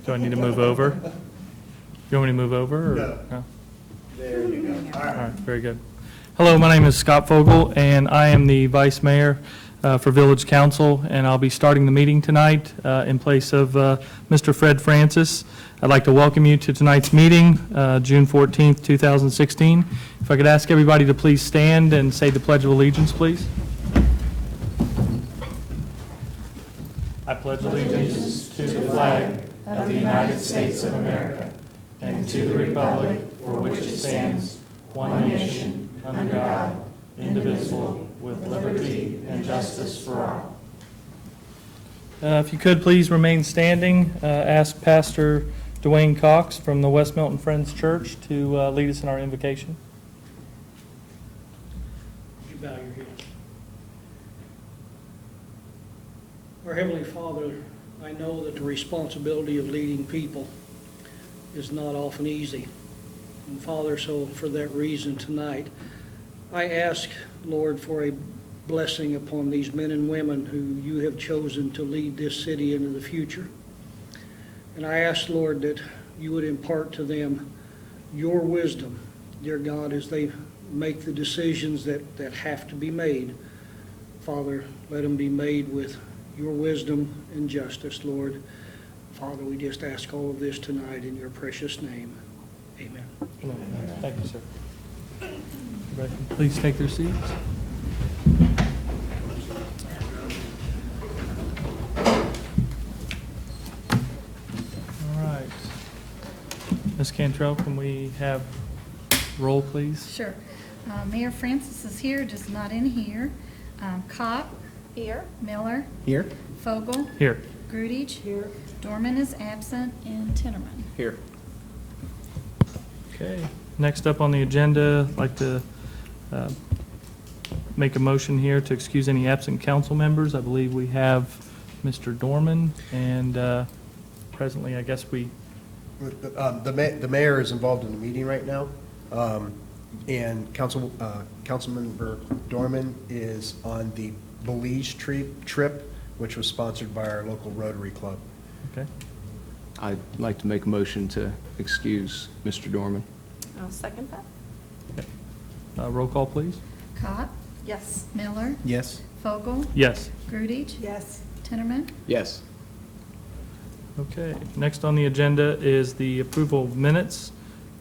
Do I need to move over? You want me to move over? Or? No. There you go. All right, very good. Hello, my name is Scott Fogel, and I am the Vice Mayor for Village Council, and I'll be starting the meeting tonight in place of Mr. Fred Francis. I'd like to welcome you to tonight's meeting, June 14th, 2016. If I could ask everybody to please stand and say the Pledge of Allegiance, please. I pledge allegiance to the flag of the United States of America and to the republic for which it stands, one nation, under God, indivisible, with liberty and justice for all. If you could please remain standing, ask Pastor Dwayne Cox from the West Milton Friends Church to lead us in our invocation. You bow your head. Our Heavenly Father, I know that the responsibility of leading people is not often easy. And Father, so for that reason tonight, I ask, Lord, for a blessing upon these men and women who you have chosen to lead this city into the future. And I ask, Lord, that you would impart to them your wisdom, dear God, as they make the decisions that have to be made. Father, let them be made with your wisdom and justice, Lord. Father, we just ask all of this tonight in your precious name. Amen. Thank you, sir. Everybody can please take their seats. All right. Ms. Cantrell, can we have roll, please? Sure. Mayor Francis is here, just not in here. Kopp. Here. Miller. Here. Fogel. Here. Grudich. Here. Dorman is absent, and Tinnerman. Here. Okay. Next up on the agenda, I'd like to make a motion here to excuse any absent council members. I believe we have Mr. Dorman, and presently, I guess we... The mayor is involved in the meeting right now, and Councilmember Dorman is on the Belize trip, which was sponsored by our local Rotary Club. Okay. I'd like to make a motion to excuse Mr. Dorman. I'll second that. Okay. Roll call, please. Kopp. Yes. Miller. Yes. Fogel. Yes. Grudich. Yes. Tinnerman. Yes. Okay. Next on the agenda is the approval of minutes.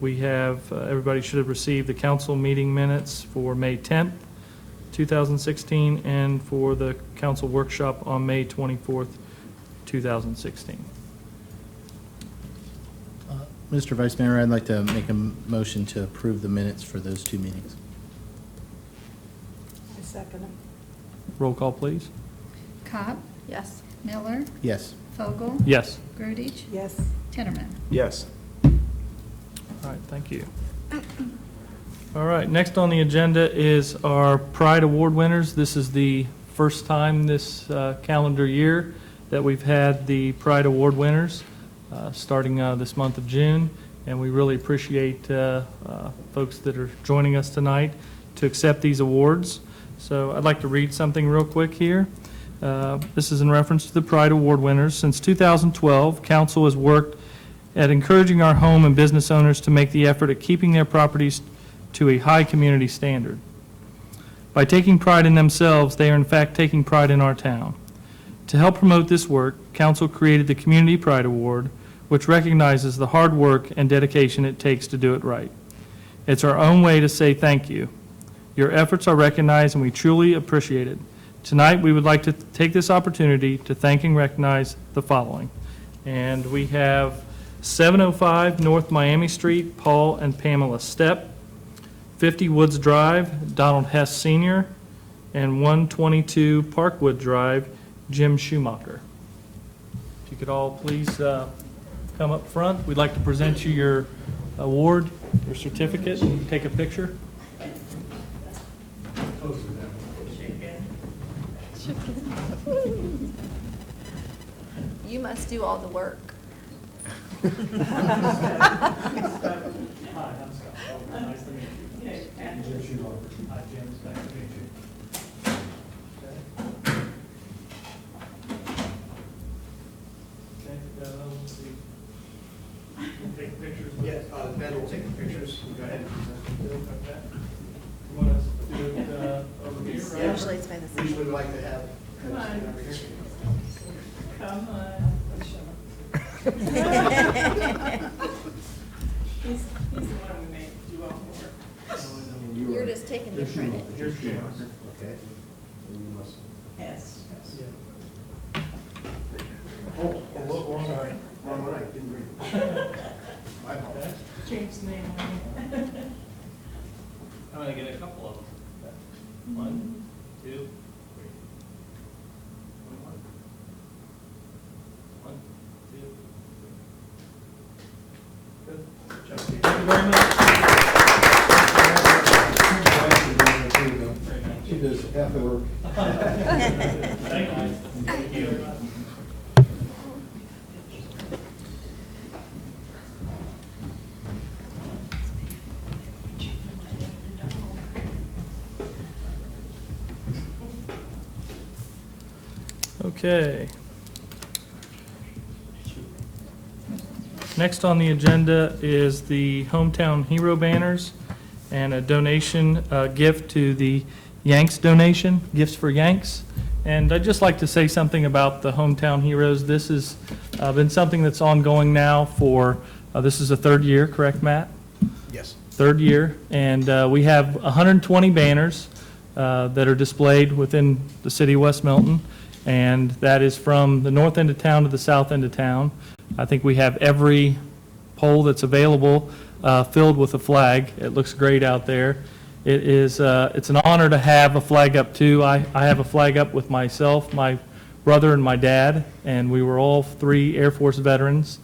We have, everybody should have received the council meeting minutes for May 10th, 2016, and for the council workshop on May 24th, 2016. Mr. Vice Mayor, I'd like to make a motion to approve the minutes for those two meetings. I second it. Roll call, please. Kopp. Yes. Miller. Yes. Fogel. Yes. Grudich. Yes. Tinnerman. Yes. All right, thank you. All right, next on the agenda is our Pride Award winners. This is the first time this calendar year that we've had the Pride Award winners, starting this month of June, and we really appreciate folks that are joining us tonight to accept these awards. So I'd like to read something real quick here. This is in reference to the Pride Award winners. Since 2012, Council has worked at encouraging our home and business owners to make the effort at keeping their properties to a high community standard. By taking pride in themselves, they are in fact taking pride in our town. To help promote this work, Council created the Community Pride Award, which recognizes the hard work and dedication it takes to do it right. It's our own way to say thank you. Your efforts are recognized and we truly appreciate it. Tonight, we would like to take this opportunity to thank and recognize the following. And we have 705 North Miami Street, Paul and Pamela Stepp, 50 Woods Drive, Donald Hess Sr., and 122 Parkwood Drive, Jim Schumacher. If you could all please come up front. We'd like to present you your award, your certificate, and take a picture. You must do all the work. Hi, I'm Scott. Nice to meet you. Jim Schumacher. Hi, Jim. It's nice to meet you. Okay, let's see. Usually we like to have. Come on. He's the one we make do all the work. You're just taking the credit. Okay. And you must. Yes. Oh, sorry. Wrong one, I didn't read it. My fault. Change the name on I'm gonna get a couple of them. 1, 2, 3. 1, 2, 3. Good. Thank you very much. She does half the work. Thank you. Thank you. Okay. Next on the agenda is the Hometown Hero banners and a donation, gift to the Yanks donation, Gifts for Yanks. And I'd just like to say something about the Hometown Heroes. This has been something that's ongoing now for, this is the third year, correct, Matt? Yes. Third year, and we have 120 banners that are displayed within the city of West Milton, and that is from the north end of town to the south end of town. I think we have every pole that's available filled with a flag. It looks great out there. It is, it's an honor to have a flag up too. I have a flag up with myself, my brother, and my dad, and we were all 3 Air Force veterans,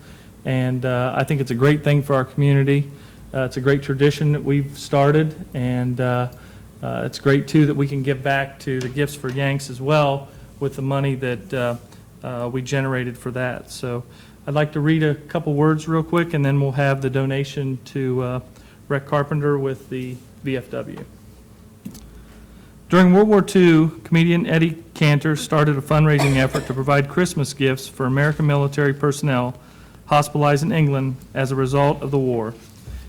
and I think it's a great thing for our community. It's a great tradition that we've started, and it's great too that we can give back to the Gifts for Yanks as well with the money that we generated for that. So I'd like to read a couple words real quick, and then we'll have the donation to Rec Carpenter with the VFW. During World War II, comedian Eddie Cantor started a fundraising effort to provide Christmas gifts for American military personnel hospitalized in England as a result of the war.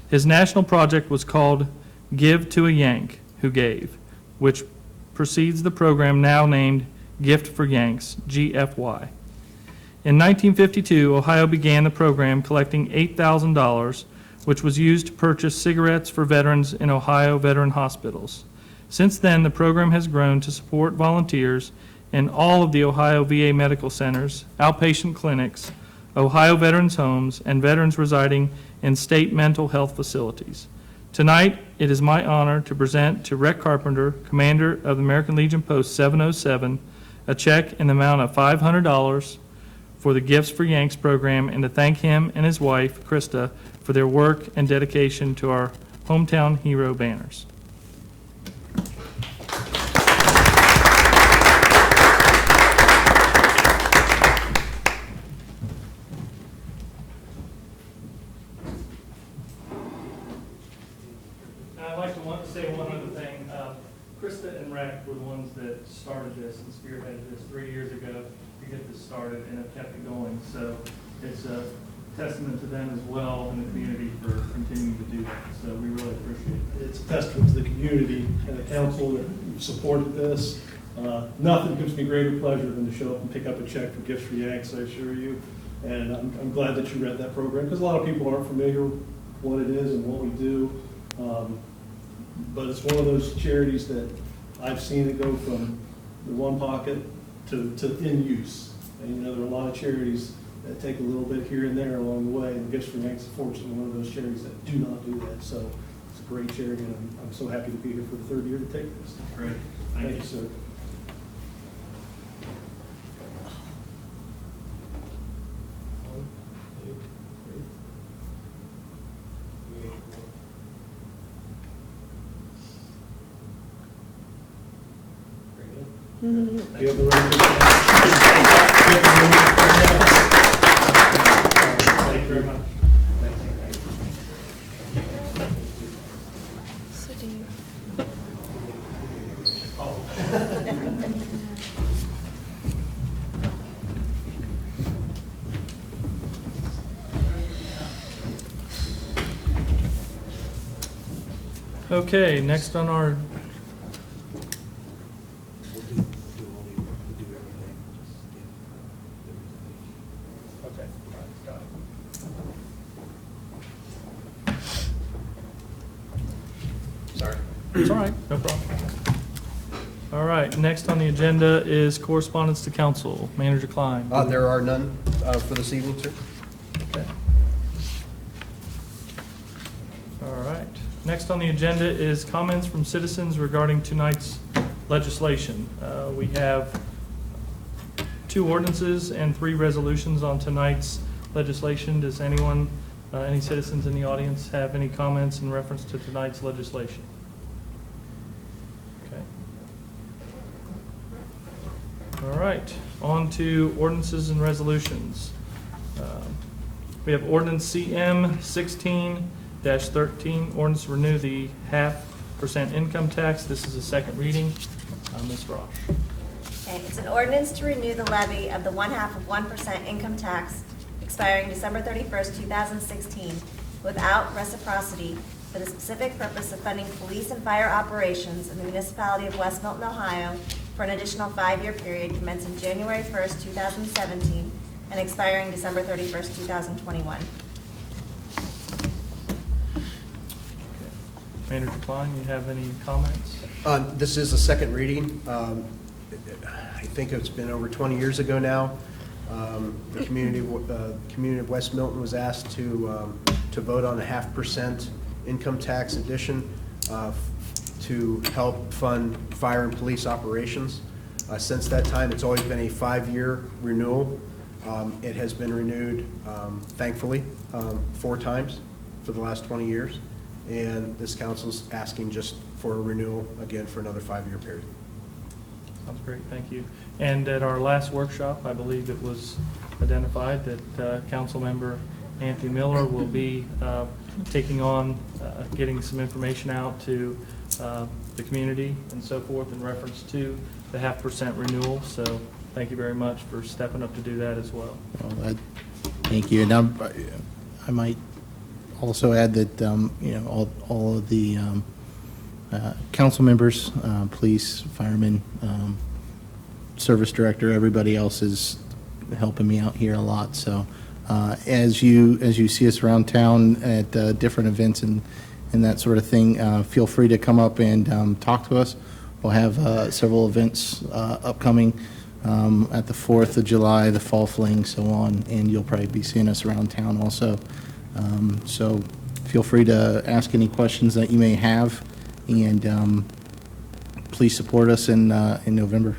His national project was called Give to a Yank Who Gave, which precedes the program now named Gift for Yanks, GFY. In 1952, Ohio began the program collecting $8,000, which was used to purchase cigarettes for veterans in Ohio veteran hospitals. Since then, the program has grown to support volunteers in all of the Ohio VA medical centers, outpatient clinics, Ohio veterans' homes, and veterans residing in state mental health facilities. Tonight, it is my honor to present to Rec Carpenter, Commander of the American Legion Post 707, a check in the amount of $500 for the Gifts for Yanks program, and to thank him and his wife, Krista, for their work and dedication to our Hometown Hero banners. I'd like to say one other thing. Krista and Rec were the ones that started this and spearheaded this 3 years ago to get this started and have kept it going. So it's a testament to them as well and the community for continuing to do that. So we really appreciate it. It's a testament to the community and the council that supported this. Nothing gives me greater pleasure than to show up and pick up a check for Gifts for Yanks, I assure you. And I'm glad that you read that program, because a lot of people aren't familiar with what it is and what we do. But it's one of those charities that I've seen it go from the one pocket to in use. And you know, there are a lot of charities that take a little bit here and there along the way, and Gifts for Yanks is fortunately one of those charities that do not do that. So it's a great charity, and I'm so happy to be here for the third year to take this. Great. Thank you, sir. Do you have the right? Thank you very much. So do you? Okay, next on our It's all right, no problem. All right, next on the agenda is correspondence to council. Manager Klein. There are none for this evening, sir. Okay. All right. Next on the agenda is comments from citizens regarding tonight's legislation. We have 2 ordinances and 3 resolutions on tonight's legislation. Does anyone, any citizens in the audience have any comments in reference to tonight's legislation? Okay. All right, on to ordinances and resolutions. We have ordinance CM 16-13, ordinance to renew the 0.5% income tax. This is a second reading. Ms. Rosh. Okay, it's an ordinance to renew the levy of the 0.5% income tax expiring December 31st, 2016, without reciprocity for the specific purpose of funding police and fire operations in the municipality of West Milton, Ohio, for an additional 5-year period commencing January 1st, 2017, and expiring December 31st, 2021. Manager Klein, you have any comments? This is a second reading. I think it's been over 20 years ago now. The community of West Milton was asked to vote on a 0.5% income tax addition to help fund fire and police operations. Since that time, it's always been a 5-year renewal. It has been renewed, thankfully, 4 times for the last 20 years. And this council's asking just for a renewal again for another 5-year period. Sounds great, thank you. And at our last workshop, I believe it was identified that Councilmember Anthony Miller will be taking on getting some information out to the community and so forth in reference to the 0.5% renewal. So thank you very much for stepping up to do that as well. Well, thank you. And I might also add that, you know, all of the council members, police, firemen, service director, everybody else is helping me out here a lot. So as you see us around town at different events and that sort of thing, feel free to come up and talk to us. We'll have several events upcoming at the 4th of July, the Fall Fling, so on, and you'll probably be seeing us around town also. So feel free to ask any questions that you may have, and please support us in November.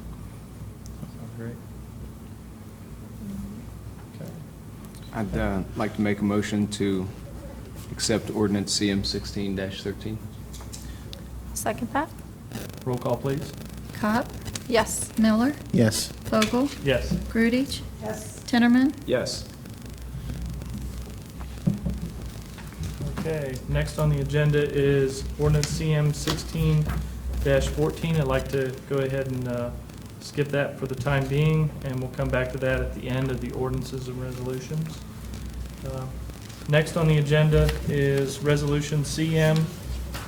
Sounds great. Okay. I'd like to make a motion to accept ordinance CM 16-13. Second that? Roll call, please. Cobb, Yes. Miller, Yes. Vogel, Yes. Grudich, Yes. Tinnerman, Yes. Okay, next on the agenda is ordinance CM 16-14. I'd like to go ahead and skip that for the time being, and we'll come back to that at the end of the ordinances and resolutions. Next on the agenda is resolution CM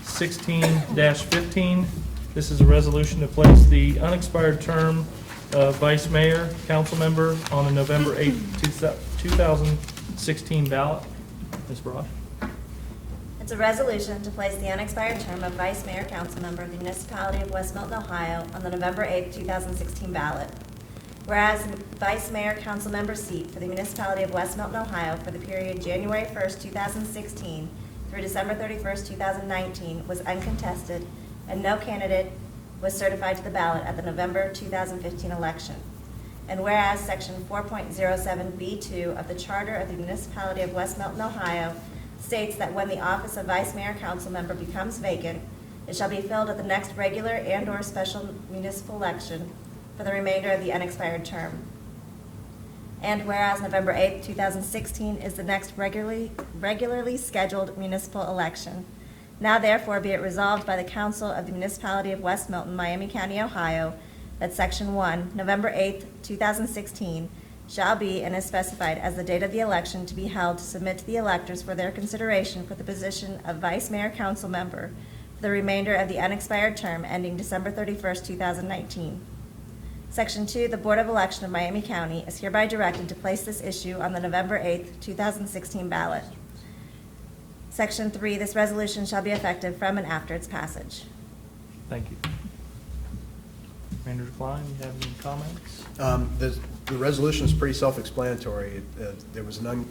16-15. This is a resolution to place the unexpired term of vice mayor, council member on the November 8th, 2016 ballot. Ms. Broad. It's a resolution to place the unexpired term of Vice Mayor Council Member of the Municipality of West Milton, Ohio on the November 8th, 2016 ballot. Whereas the Vice Mayor Council Member seat for the Municipality of West Milton, Ohio for the period January 1st, 2016 through December 31st, 2019 was uncontested and no candidate was certified to the ballot at the November 2015 election. And whereas Section 4.07B2 of the Charter of the Municipality of West Milton, Ohio states that when the office of Vice Mayor Council Member becomes vacant, it shall be filled at the next regular and/or special municipal election for the remainder of the unexpired term. And whereas November 8th, 2016 is the next regularly scheduled municipal election. Now therefore be it resolved by the Council of the Municipality of West Milton, Miami County, Ohio, that Section 1, November 8th, 2016, shall be and is specified as the date of the election to be held to submit to the electors for their consideration for the position of Vice Mayor Council Member for the remainder of the unexpired term ending December 31st, 2019. Section 2, the Board of Election of Miami County is hereby directed to place this issue on the November 8th, 2016 ballot. Section 3, this resolution shall be effective from and after its passage. Thank you. Manager Klein, you have any comments? The resolution is pretty self-explanatory. There was the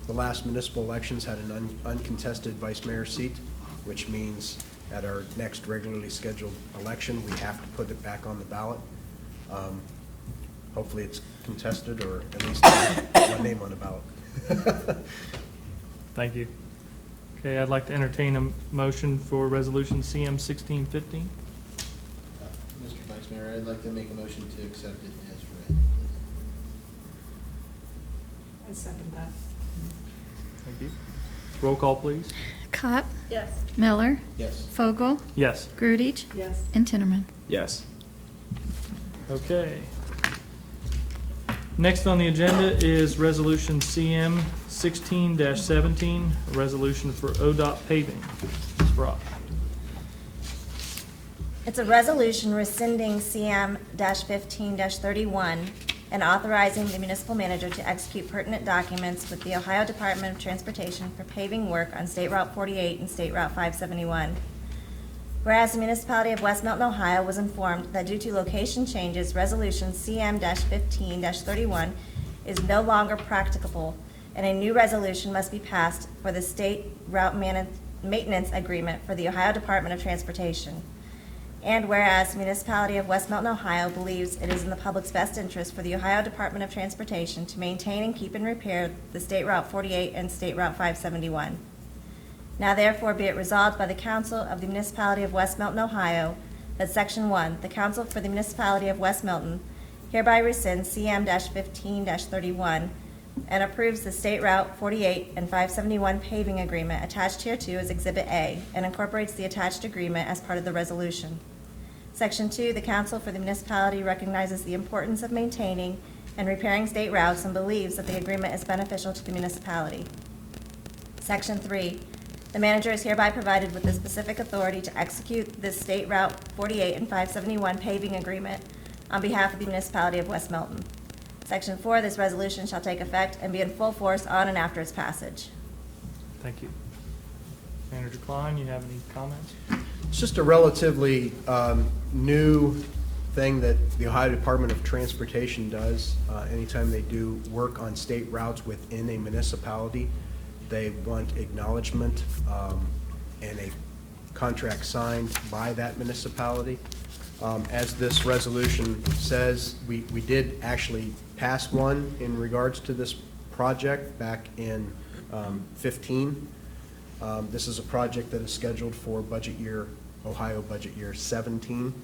last municipal elections had an uncontested vice mayor seat, which means at our next regularly scheduled election, we have to put it back on the ballot. Hopefully it's contested, or at least one name on the ballot. Thank you. Okay, I'd like to entertain a motion for Resolution CM 1615. Mr. Vice Mayor, I'd like to make a motion to accept it as read, I second that. Thank you. Roll call, please. Cott, Yes. Miller, please. Yes. Fogel, Yes. Grudich, Yes. and Tinnerman. Yes. Okay. Next on the agenda is Resolution CM 16-17, a resolution for ODOT paving. Ms. Brock. It's a resolution rescinding CM-15-31 and authorizing the municipal manager to execute pertinent documents with the Ohio Department of Transportation for paving work on State Route 48 and State Route 571. Whereas the municipality of West Milton, Ohio was informed that due to location changes, Resolution CM-15-31 is no longer practicable, and a new resolution must be passed for the State Route Maintenance Agreement for the Ohio Department of Transportation. And whereas the municipality of West Milton, Ohio believes it is in the public's best interest for the Ohio Department of Transportation to maintain and keep in repair the State Route 48 and State Route 571. Now therefore be it resolved by the Council of the Municipality of West Milton, Ohio, that Section 1, the Council for the Municipality of West Milton hereby rescinds CM-15-31 and approves the State Route 48 and 571 paving agreement attached hereto as Exhibit A and incorporates the attached agreement as part of the resolution. Section 2, the Council for the Municipality recognizes the importance of maintaining and repairing state routes and believes that the agreement is beneficial to the municipality. Section 3, the manager is hereby provided with the specific authority to execute this State Route 48 and 571 paving agreement on behalf of the municipality of West Milton. Section 4, this resolution shall take effect and be in full force on and after its passage. Thank you. Manager Klein, you have any comments? It's just a relatively new thing that the Ohio Department of Transportation does. Anytime they do work on state routes within a municipality, they want acknowledgement and a contract signed by that municipality. As this resolution says, we did actually pass one in regards to this project back in 15. This is a project that is scheduled for Ohio budget year 17.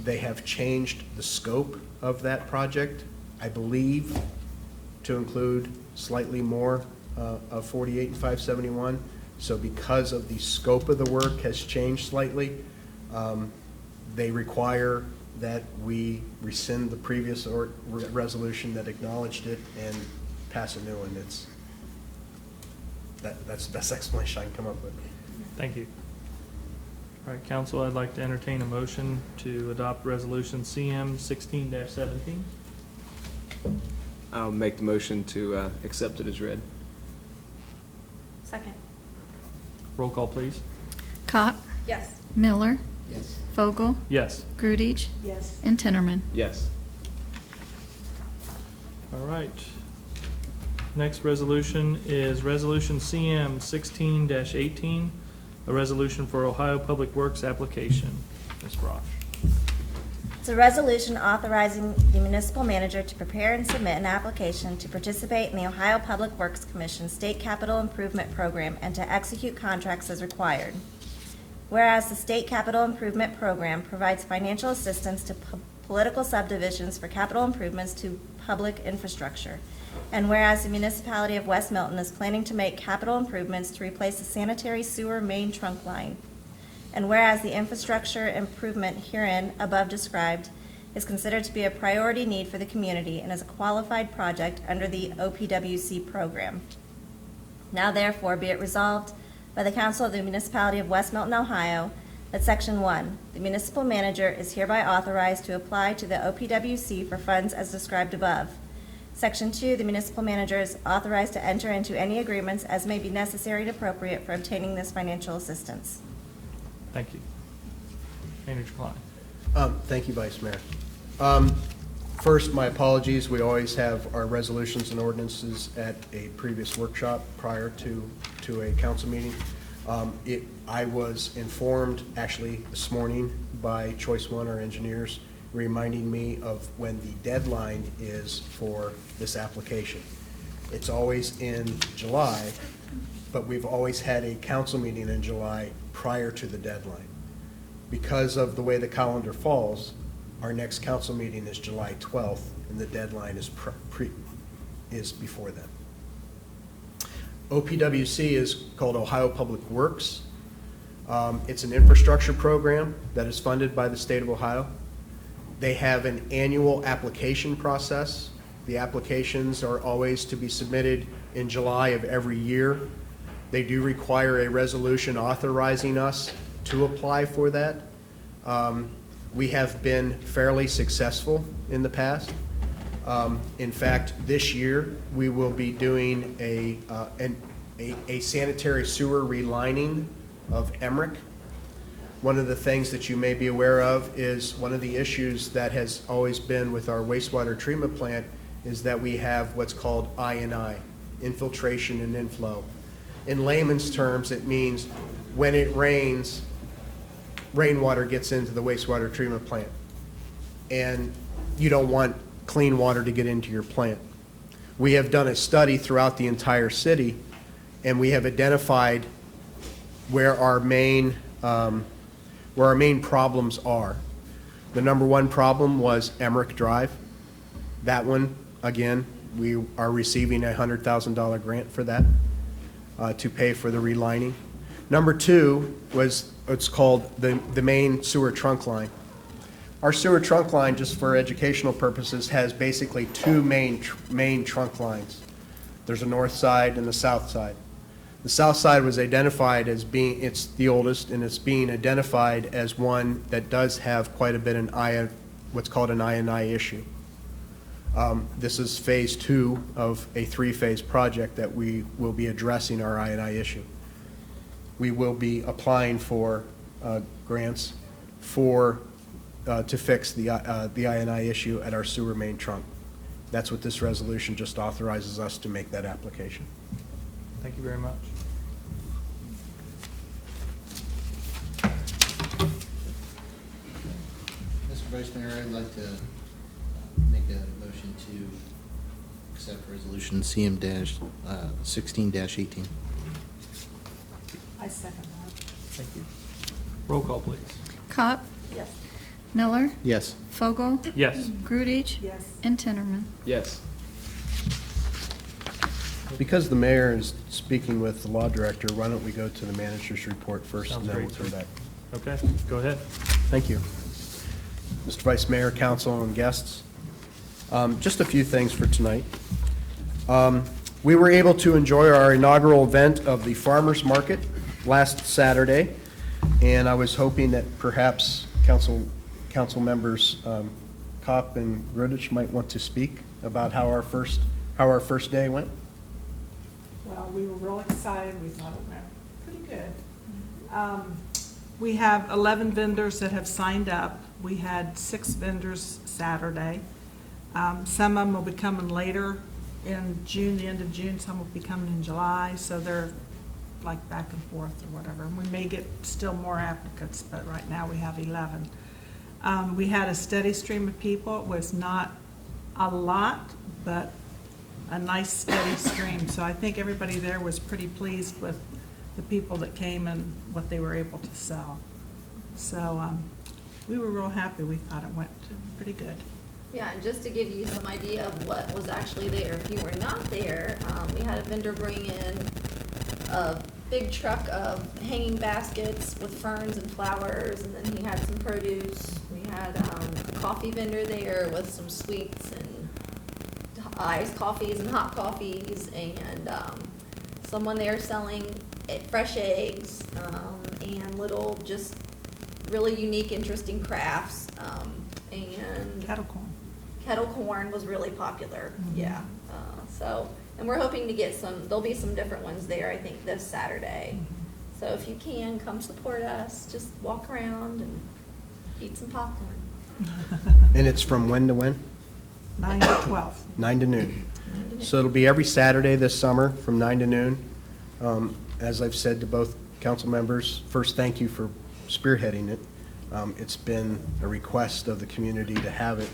They have changed the scope of that project, I believe, to include slightly more of 48 and 571. So because of the scope of the work has changed slightly, they require that we rescind the previous resolution that acknowledged it and pass a new one. That's the best explanation I can come up with. Thank you. All right, council, I'd like to entertain a motion to adopt Resolution CM 16-17. I'll make the motion to accept it as read. Second. Roll call, please. Cott, Yes. Miller, Yes. Fogel, Yes. Grudich, Yes. and Tinnerman. Yes. All right. Next resolution is Resolution CM 16-18, a resolution for Ohio Public Works application. Ms. Brock. It's a resolution authorizing the municipal manager to prepare and submit an application to participate in the Ohio Public Works Commission State Capital Improvement Program and to execute contracts as required. Whereas the State Capital Improvement Program provides financial assistance to political subdivisions for capital improvements to public infrastructure. And whereas the municipality of West Milton is planning to make capital improvements to replace the sanitary sewer main trunk line. And whereas the infrastructure improvement herein above described is considered to be a priority need for the community and is a qualified project under the OPWC program. Now therefore be it resolved by the Council of the Municipality of West Milton, Ohio, that Section 1, the municipal manager is hereby authorized to apply to the OPWC for funds as described above. Section 2, the municipal manager is authorized to enter into any agreements as may be necessary and appropriate for obtaining this financial assistance. Thank you. Manager Klein. Thank you, Vice Mayor. First, my apologies. We always have our resolutions and ordinances at a previous workshop prior to a council meeting. I was informed actually this morning by Choice One, our engineers, reminding me of when the deadline is for this application. It's always in July, but we've always had a council meeting in July prior to the deadline. Because of the way the calendar falls, our next council meeting is July 12th, and the deadline is before then. OPWC is called Ohio Public Works. It's an infrastructure program that is funded by the state of Ohio. They have an annual application process. The applications are always to be submitted in July of every year. They do require a resolution authorizing us to apply for that. We have been fairly successful in the past. In fact, this year, we will be doing a sanitary sewer relining of Emmerich. One of the things that you may be aware of is one of the issues that has always been with our wastewater treatment plant is that we have what's called I&I, infiltration and inflow. In layman's terms, it means when it rains, rainwater gets into the wastewater treatment plant, and you don't want clean water to get into your plant. We have done a study throughout the entire city, and we have identified where our main problems are. The number one problem was Emmerich Drive. That one, again, we are receiving a $100,000 grant for that to pay for the relining. Number two was it's called the main sewer trunk line. Our sewer trunk line, just for educational purposes, has basically two main trunk lines. There's a north side and a south side. The south side was identified as being, it's the oldest, and it's being identified as one that does have quite a bit of what's called an I&I issue. This is phase 2 of a 3-phase project that we will be addressing our I&I issue. We will be applying for grants to fix the I&I issue at our sewer main trunk. That's what this resolution just authorizes us to make that application. Thank you very much. Mr. Vice Mayor, I'd like to make a motion to accept resolution CM-16-18. I second that. Thank you. Roll call, please. Cop, Yes. Miller, Yes. Fogel, Yes. Grudich, Yes. and Tinnerman. Yes. Because the mayor is speaking with the law director, why don't we go to the manager's report first, and Sounds then we'll great, come sir. back. Okay, go ahead. Thank you. Mr. Vice Mayor, council, and guests, just a few things for tonight. We were able to enjoy our inaugural event of the Farmers Market last Saturday, and I was hoping that perhaps council members Kopp and Grudich might want to speak about how our first day went. Well, we were real excited. We thought it went pretty good. We have 11 vendors that have signed up. We had 6 vendors Saturday. Some of them will be coming later in June, the end of June. Some will be coming in July, so they're like back and forth or whatever. And we may get still more applicants, but right now we have 11. We had a steady stream of people. It was not a lot, but a nice steady stream. So I think everybody there was pretty pleased with the people that came and what they were able to sell. So we were real happy. We thought it went pretty good. Yeah, and just to give you some idea of what was actually there, if you were not there, we had a vendor bring in a big truck of hanging baskets with ferns and flowers, and then he had some produce. We had a coffee vendor there with some sweets and iced coffees and hot coffees, and someone there selling fresh eggs and little just really unique, interesting crafts. And kettle corn was really popular. Mm-hmm. Yeah. And we're hoping to get there'll be some different ones there, I think, this Saturday. Mm-hmm. So if you can, come support us. Just walk around and Eat some popcorn. And it's from when to when? 9 to 12. 9 to noon. So it'll be every Saturday this summer from 9 to noon. As I've said to both council members, first, thank you for spearheading it. It's been a request of the community to have it.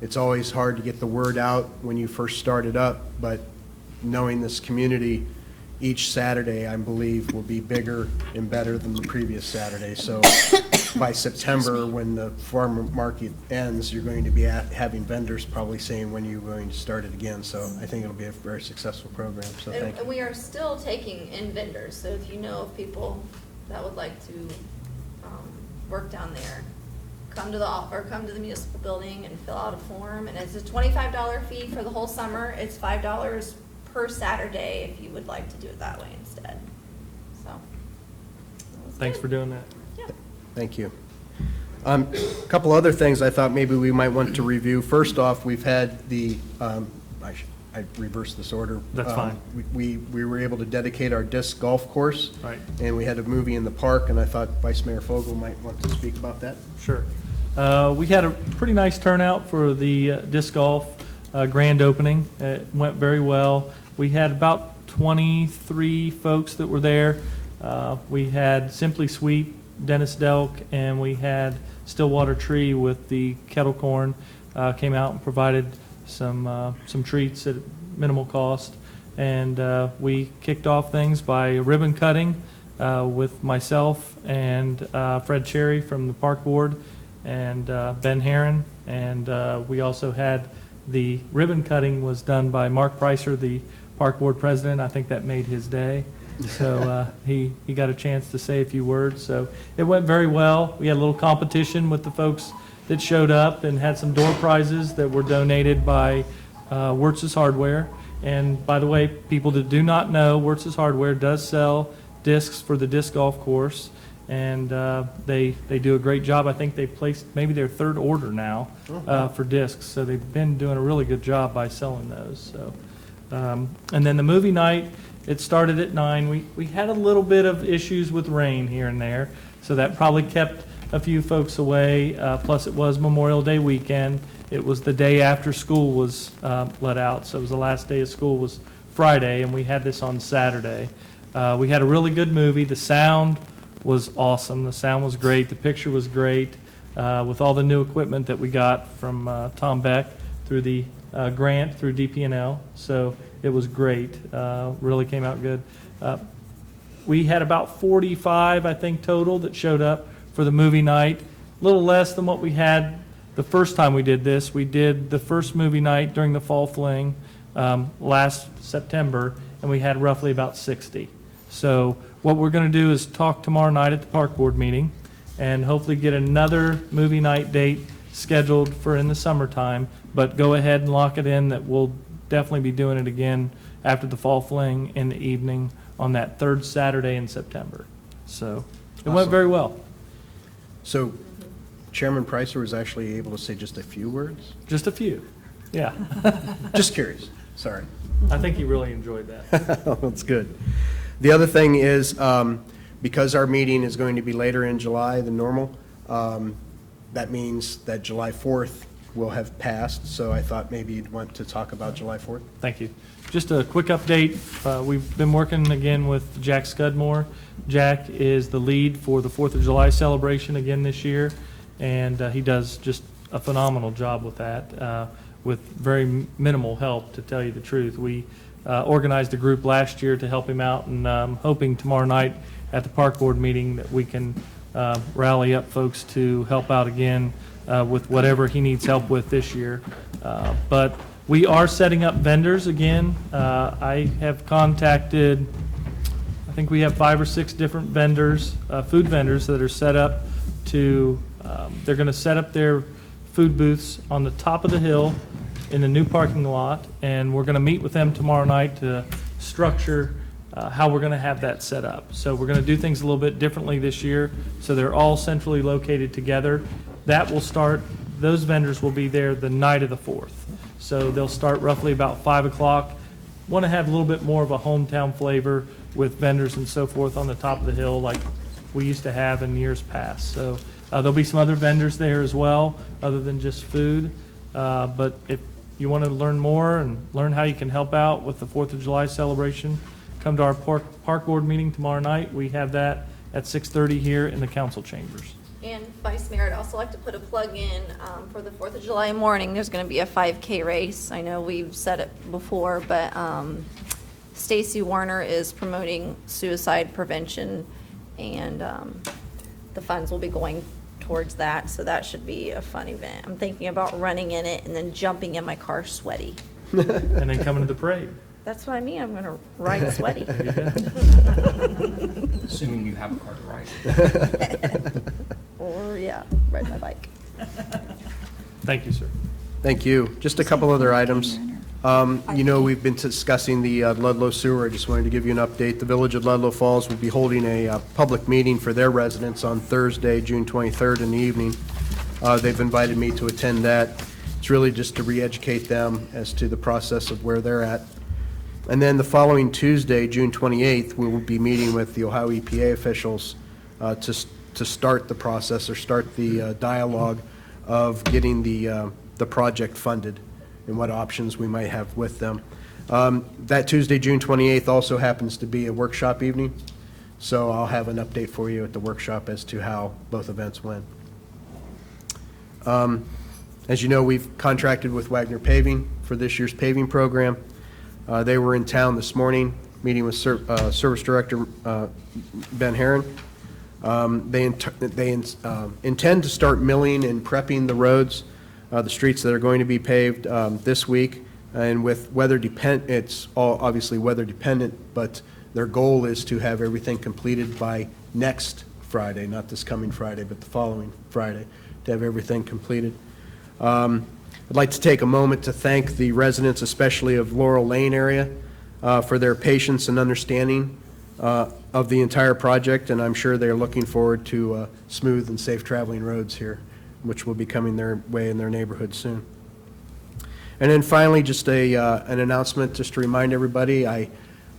It's always hard to get the word out when you first start it up, but knowing this community, each Saturday, I believe, will be bigger and better than the previous Saturday. So by September, when the farmer market ends, you're going to be having vendors probably saying when you're going to start it again. So I think it'll be a very successful program, so thank And you. we are still taking in vendors, so if you know of people that would like to work down there, come to the municipal building and fill out a form. And it's a $25 fee for the whole summer. It's $5 per Saturday if you would like to do it that way instead. So. that was Thanks good. for doing that. Yeah. Thank you. A couple other things I thought maybe we might want to review. First off, we've had the, I reversed this order. That's fine. We were able to dedicate our disc golf course. Right. And we had a movie in the park, and I thought Vice Mayor Fogel might want to speak about that. Sure. We had a pretty nice turnout for the disc golf grand opening. It went very well. We had about 23 folks that were there. We had Simply Sweet, Dennis Delk, and we had Stillwater Tree with the kettle corn. Came out and provided some treats at minimal cost. And we kicked off things by ribbon cutting with myself and Fred Cherry from the park board and Ben Herron. And we also had the ribbon cutting was done by Mark Pricer, the park board president. I think that made his day. So he got a chance to say a few words. So it went very well. We had a little competition with the folks that showed up and had some door prizes that were donated by Wirtz's Hardware. And by the way, people that do not know, Wirtz's Hardware does sell discs for the disc golf course. And they do a great job. I think they placed maybe their third order now for discs. So they've been doing a really good job by selling those. So, and then the movie night, it started at 9. We had a little bit of issues with rain here and there. So that probably kept a few folks away. Plus it was Memorial Day weekend. It was the day after school was let out. So it was the last day of school was Friday, and we had this on Saturday. We had a really good movie. The sound was awesome. The sound was great. The picture was great with all the new equipment that we got from Tom Beck through the grant through DP&L. So it was great. Really came out good. We had about 45, I think, total that showed up for the movie night. A little less than what we had the first time we did this. We did the first movie night during the Fall Fling last September, and we had roughly about 60. So what we're going to do is talk tomorrow night at the park board meeting and hopefully get another movie night date scheduled for in the summertime, but go ahead and lock it in that we'll definitely be doing it again after the Fall Fling in the evening on that third Saturday in September. So it went Awesome. very well. So Chairman Pricer was actually able to say just a few words? Just a few. Yeah. Just curious, sorry. I think he really enjoyed that. That's good. The other thing is, because our meeting is going to be later in July than normal, that means that July 4th will have passed, so I thought maybe you'd want to talk about July 4th. Thank you. Just a quick update. We've been working again with Jack Scudmore. Jack is the lead for the 4th of July celebration again this year, and he does just a phenomenal job with that, with very minimal help, to tell you the truth. We organized a group last year to help him out, and I'm hoping tomorrow night at the park board meeting that we can rally up folks to help out again with whatever he needs help with this year. But we are setting up vendors again. I have contacted, I think we have 5 or 6 different vendors, food vendors that are set up to, they're going to set up their food booths on the top of the hill in the new parking lot, and we're going to meet with them tomorrow night to structure how we're going to have that set up. So we're going to do things a little bit differently this year, so they're all centrally located together. That will start, those vendors will be there the night of the 4th. So they'll start roughly about 5 o'clock. Want to have a little bit more of a hometown flavor with vendors and so forth on the top of the hill, like we used to have in years past. So there'll be some other vendors there as well, other than just food. But if you want to learn more and learn how you can help out with the 4th of July celebration, come to our park board meeting tomorrow night. We have that at 6:30 here in the council chambers. And Vice Mayor, I'd also like to put a plug in for the 4th of July morning. There's going to be a 5K race. I know we've said it before, but Stacy Warner is promoting suicide prevention, and the funds will be going towards that, so that should be a fun event. I'm thinking about running in it and then jumping in my car sweaty. And then coming to the parade. That's what I mean, I'm going to ride sweaty. Assuming you have a car to ride. Or, yeah, ride my bike. Thank you, sir. Thank you. Just a couple other items. You know, we've been discussing the Ludlow sewer. I just wanted to give you an update. The Village of Ludlow Falls will be holding a public meeting for their residents on Thursday, June 23rd in the evening. They've invited me to attend that. It's really just to re-educate them as to the process of where they're at. And then the following Tuesday, June 28th, we will be meeting with the Ohio EPA officials to start the process or start the dialogue of getting the project funded and what options we might have with them. That Tuesday, June 28th, also happens to be a workshop evening, so I'll have an update for you at the workshop as to how both events went. As you know, we've contracted with Wagner Paving for this year's paving program. They were in town this morning, meeting with Service Director Ben Herron. They intend to start milling and prepping the roads, the streets that are going to be paved this week. And with weather dependent, it's all obviously weather dependent, but their goal is to have everything completed by next Friday, not this coming Friday, but the following Friday, to have everything completed. I'd like to take a moment to thank the residents, especially of Laurel Lane area, for their patience and understanding of the entire project, and I'm sure they're looking forward to smooth and safe traveling roads here, which will be coming their way in their neighborhood soon. And then finally, just an announcement, just to remind everybody, I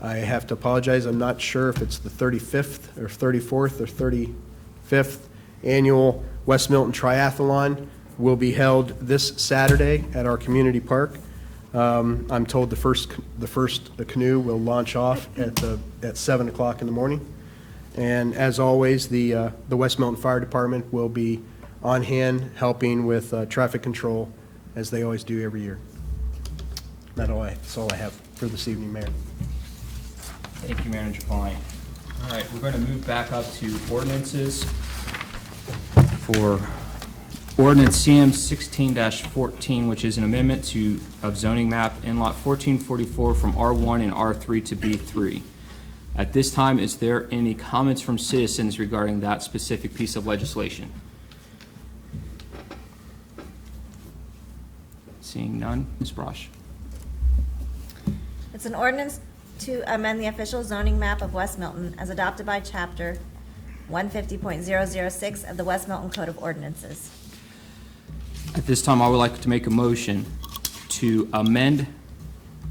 have to apologize, I'm not sure if it's the 35th or 34th or 35th annual West Milton Triathlon will be held this Saturday at our community park. I'm told the first canoe will launch off at 7 o'clock in the morning. And as always, the West Milton Fire Department will be on hand helping with traffic control, as they always do every year. That's all I have for this evening, Mayor. Thank you, Manager Klein. All right, we're going to move back up to ordinances for Ordinance CM 16-14, which is an amendment of zoning map in lot 1444 from R1 and R3 to B3. At this time, is there any comments from citizens regarding that specific piece of legislation? Seeing none, Ms. Brosh. It's an ordinance to amend the official zoning map of West Milton as adopted by Chapter 150.006 of the West Milton Code of Ordinances. At this time, I would like to make a motion to amend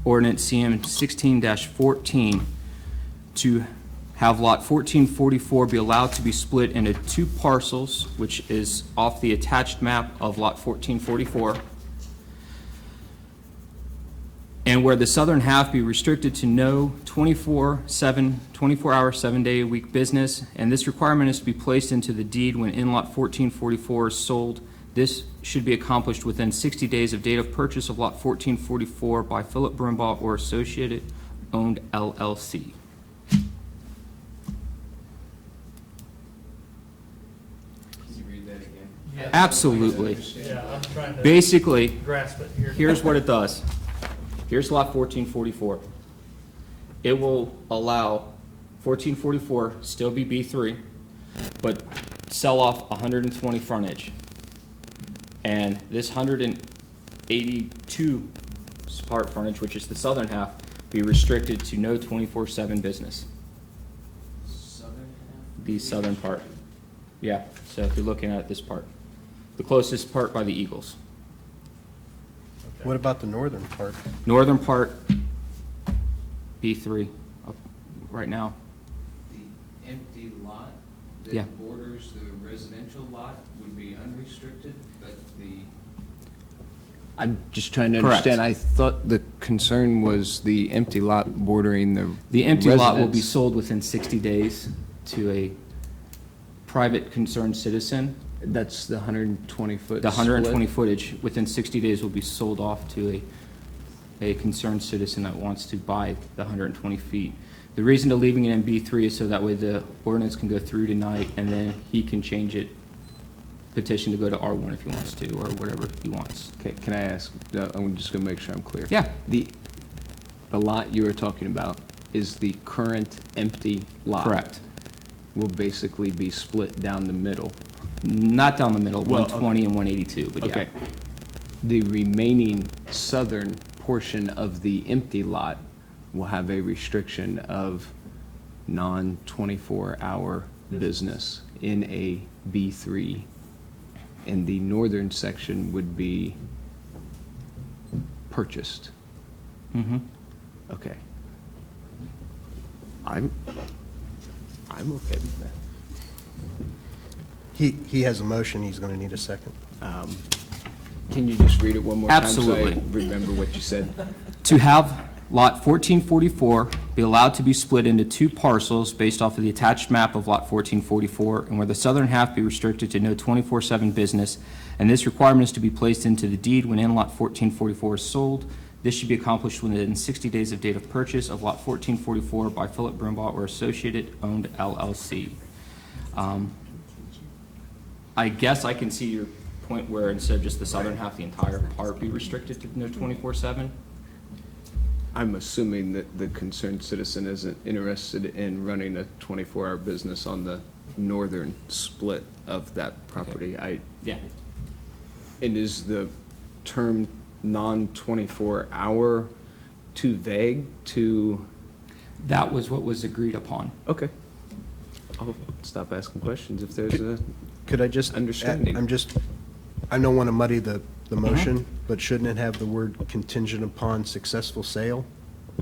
Ordinance CM 16-14 to have Lot 1444 be allowed to be split into two parcels, which is off the attached map of Lot 1444, and where the southern half be restricted to no 24-hour, 7-day-a-week business, and this requirement is to be placed into the deed when in-lot 1444 is sold. This should be accomplished within 60 days of date of purchase of lot 1444 by Philip Brumbaugh or Associated Owned LLC. Can you read that again? Yeah. Absolutely. Yeah, I'm trying to Basically, grasp it here. here's what it does. Here's lot 1444. It will allow 1444 still be B3, but sell off 120 frontage. And this 182 part frontage, which is the southern half, be restricted to no 24/7 business. The southern part. Yeah, so if you're looking at this part. The closest part by the Eagles. What about the northern part? Northern part, B3, up right now. The empty lot Yeah. that borders the residential lot would be unrestricted, but the, I'm just trying to Correct. understand. I thought the concern was the empty lot bordering the The empty lot will be residence. sold within 60 days to a private concerned citizen. That's the 120-foot The 120 footage, within 60 days, will be sold off to a concerned citizen that wants to buy the 120 feet. The reason to leaving it in B3 is so that way the ordinance can go through tonight, and then he can change it, petition to go to R1 if he wants to, or whatever he wants. Okay, can I ask, I'm just going to make sure I'm clear. Yeah. The lot you were talking about is the current empty lot. Correct. Will basically be split down the middle. Not down the middle, Well, 120 and 182, but yeah. Okay. The remaining southern portion of the empty lot will have a restriction of non-24-hour business in a B3. And the northern section would be purchased. Mm-hmm. Okay. I'm okay with that. He has a motion, he's going to need a second. Can you just read it one more time? Absolutely. So I remember what you said. To have Lot 1444 be allowed to be split into two parcels based off of the attached map of Lot 1444, and where the southern half be restricted to no 24/7 business, and this requirement is to be placed into the deed when in Lot 1444 is sold. This should be accomplished within 60 days of date of purchase of Lot 1444 by Philip Brumbaugh or Associated Owned LLC. I guess I can see your point where instead of just the southern half, the entire part be restricted to no 24/7. I'm assuming that the concerned citizen isn't interested in running a 24-hour business on the northern split of that property. Yeah. And is the term non-24-hour too vague to? That was what was agreed upon. Okay. I'll stop asking questions if there's a Could I just? understanding. I don't want to muddy the motion, but shouldn't it have the word contingent upon successful sale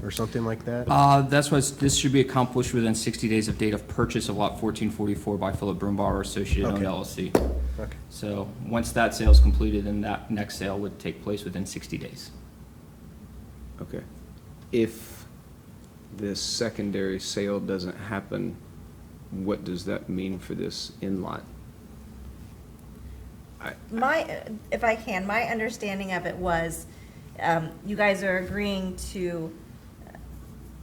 or something like that? That's why this should be accomplished within 60 days of date of purchase of Lot 1444 by Philip Brumbaugh or Associated Owned Okay. LLC. Okay. So once that sale is completed, then that next sale would take place within 60 days. Okay. If this secondary sale doesn't happen, what does that mean for this in-lot? If I can, my understanding of it was, you guys are agreeing to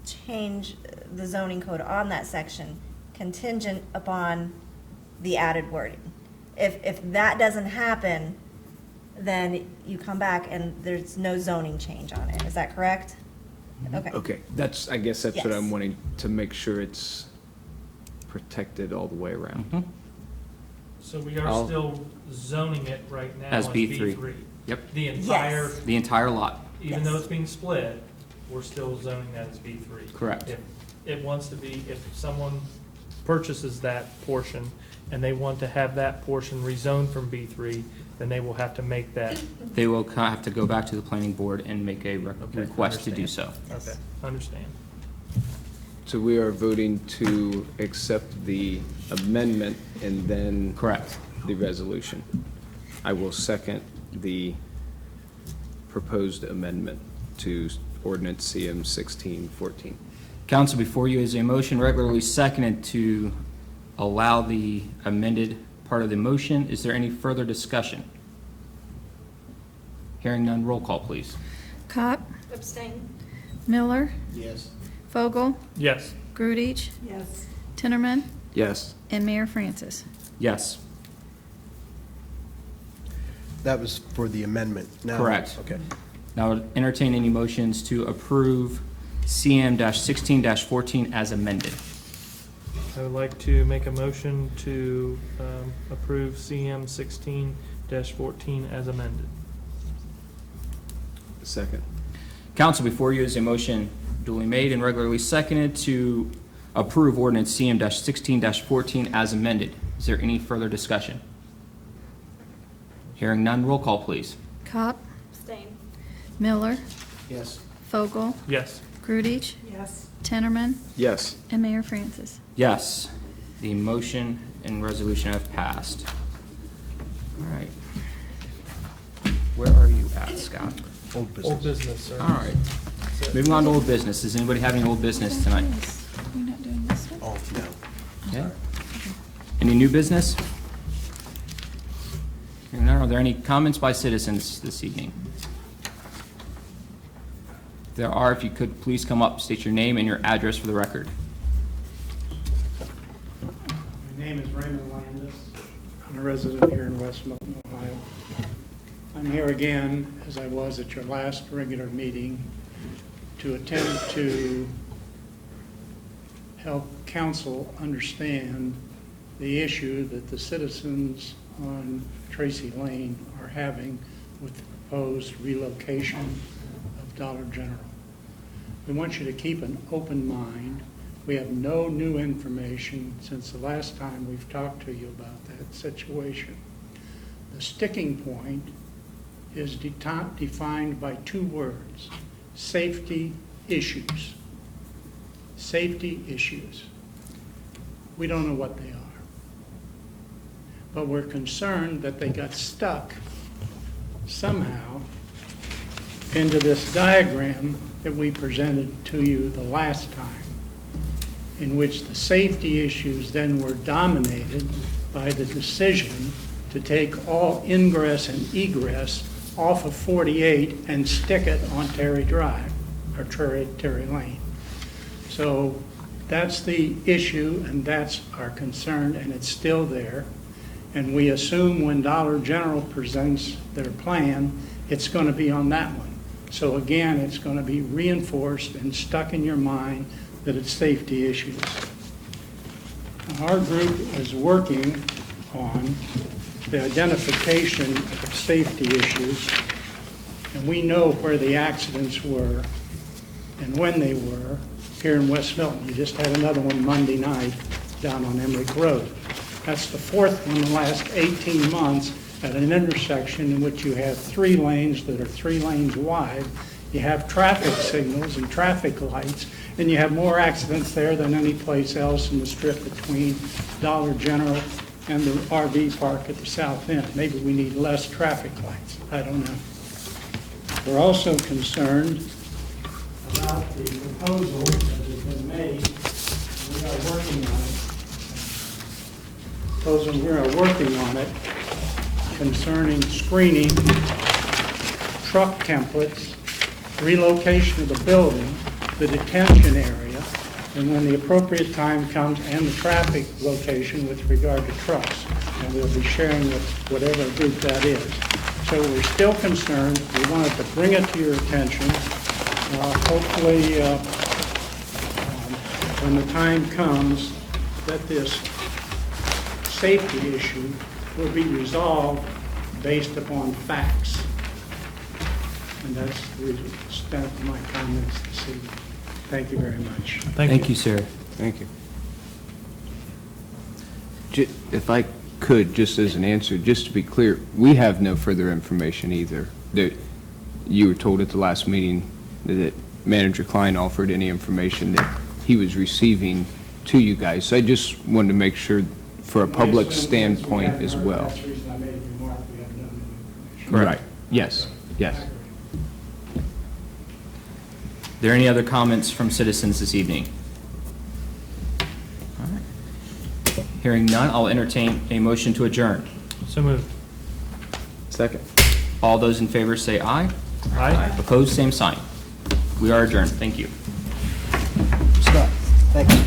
change the zoning code on that section contingent upon the added wording. If that doesn't happen, then you come back and there's no zoning change on it. Is that correct? Okay. Okay, I guess that's what Yes. I'm wanting, to make sure it's protected all the way around. Mhm. So we are I'll- still zoning it right now As as B3. B3. Yep. The entire, Yes. The entire lot. even though Yes. it's being split, we're still zoning that as B3. Correct. If it wants to be, if someone purchases that portion and they want to have that portion rezoned from B3, then they will have to make that. They will have to go back to the planning board and make a Okay, request to do so. Okay, understand. So we are voting to accept the amendment and then. Correct. The resolution. I will second the proposed amendment to ordinance CM 1614. Council, before you is a motion regularly seconded to allow the amended part of the motion. Is there any further discussion? Hearing none, roll call, please. Cop, Abstain. Miller, Yes. Fogel, Yes. Grudich, Yes. Tinnerman, Yes. and Mayor Francis. Yes. That was for the amendment. Now- Correct. Okay. Now entertain any motions to approve CM-16-14 as amended. I would like to make a motion to approve CM 16-14 as amended. Second. Council, before you is a motion duly made and regularly seconded to approve ordinance CM-16-14 as amended. Is there any further discussion? Hearing none, roll call, please. Cop, Abstain. Miller, Yes. Fogel, Yes. Grudich, Yes. Tinnerman, Yes. and Mayor Francis. Yes, the motion and resolution have passed. All right. Where are you at, Scott? Old business. Old business, sir. All right. Moving on to old business. Does anybody have any old business tonight? We're not doing this one? Oh, no. Okay. Any new business? Hearing none, are there any comments by citizens this evening? If there are, if you could please come up, state your name and your address for the record. My name is Raymond Landis. I'm a resident here in West Milton, Ohio. I'm here again, as I was at your last regular meeting, to attempt to help council understand the issue that the citizens on Tracy Lane are having with the proposed relocation of Dollar General. We want you to keep an open mind. We have no new information since the last time we've talked to you about that situation. The sticking point is defined by two words: safety issues. Safety issues. We don't know what they are. But we're concerned that they got stuck somehow into this diagram that we presented to you the last time, in which the safety issues then were dominated by the decision to take all ingress and egress off of 48 and stick it on Terry Drive, or Terry Lane. So that's the issue, and that's our concern, and it's still there. And we assume when Dollar General presents their plan, it's going to be on that one. So again, it's going to be reinforced and stuck in your mind that it's safety issues. Our group is working on the identification of safety issues, and we know where the accidents were and when they were here in West Milton. You just had another one Monday night down on Emmerich Road. That's the fourth one in the last 18 months at an intersection in which you have 3 lanes that are 3 lanes wide. You have traffic signals and traffic lights, and you have more accidents there than any place else in the strip between Dollar General and the RV park at the south end. Maybe we need less traffic lights. I don't know. We're also concerned about the proposal that has been made. We are working on it. We are working on it concerning screening, truck templates, relocation of the building, the detention area, and when the appropriate time comes, and the traffic location with regard to trucks. And we'll be sharing with whatever group that is. So we're still concerned. We wanted to bring it to your attention. Hopefully, when the time comes, that this safety issue will be resolved based upon facts. And that's the extent of my comments this evening. Thank you very much. Thank you, sir. Thank you. If I could, just as an answer, just to be clear, we have no further information either. You were told at the last meeting that Manager Klein offered any information that he was receiving to you guys. So I just wanted to make sure for a public standpoint as well. That's the reason I made the remark, we have no new information. Right. Yes, yes. Are there any other comments from citizens this evening? All right. Hearing none, I'll entertain a motion to adjourn. So moved. Second. All those in favor say aye. Aye. Opposed, same sign. We are adjourned. Thank you. Scott, thank you.